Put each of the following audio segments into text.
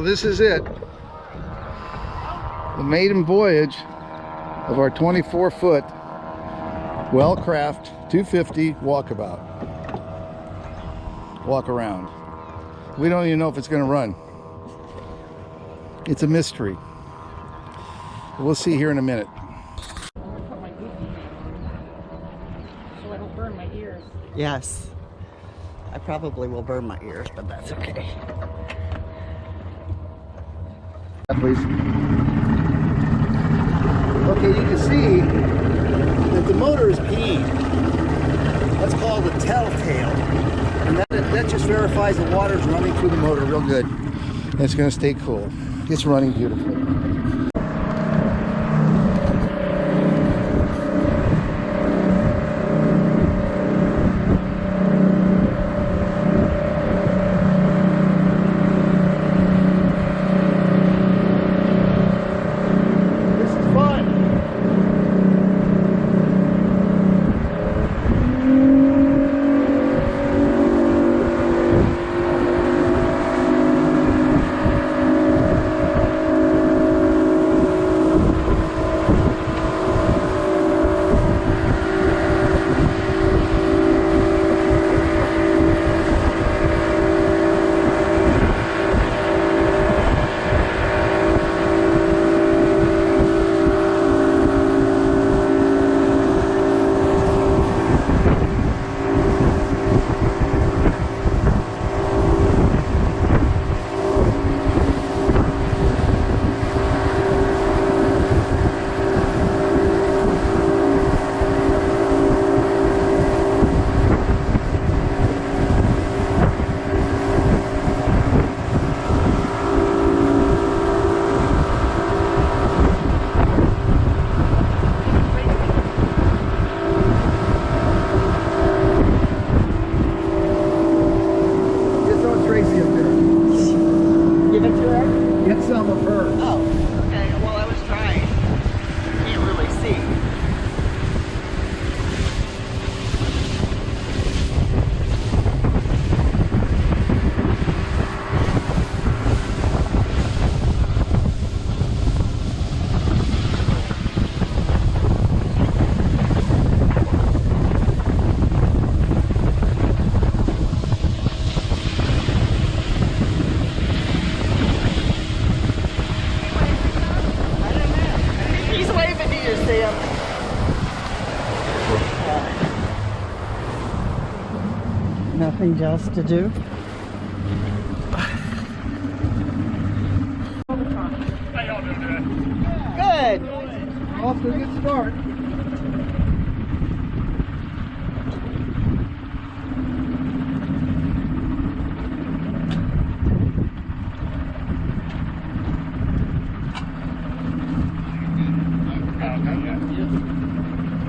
So this is it. The maiden voyage of our 24-foot Wellcraft 250 walkabout. Walk around. We don't even know if it's going to run. It's a mystery. We'll see here in a minute. I'm gonna put my goofy so I don't burn my ears. Yes. I probably will burn my ears, but that's okay. Please. Okay, you can see that the motor is peed. That's called a telltale. And that just verifies the water's running through the motor real good. And it's going to stay cool. It's running beautifully. Nothing else to do. How y'all doing today? Good. Off to a good start.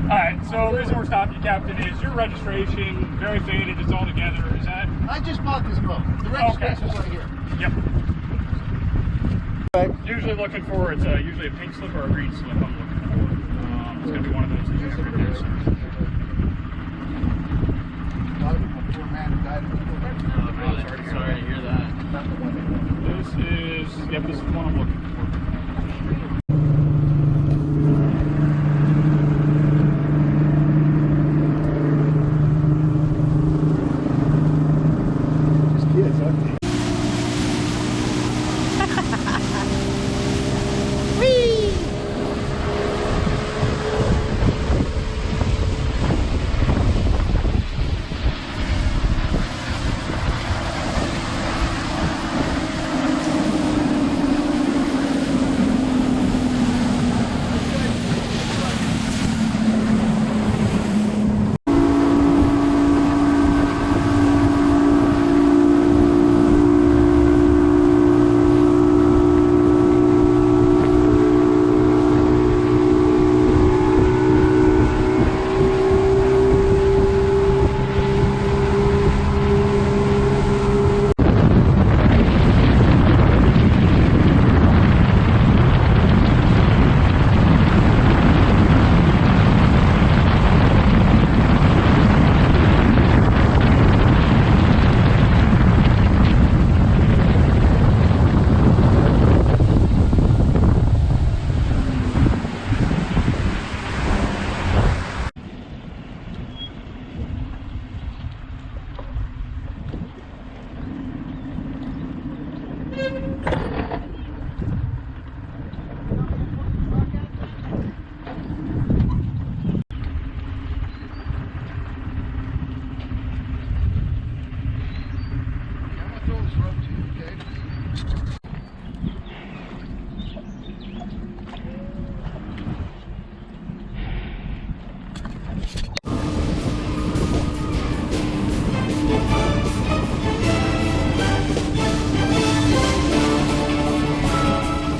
Alright, so the reason we're stopping you, Captain, is your registration, very faded, it's all together, is that? I just bought this boat. The registration's right here. Yep. Usually looking for, it's usually a pink slip or a green slip I'm looking for. It's going to be one of those that you have right there, sir. Sorry to hear that. This is the one I'm looking for.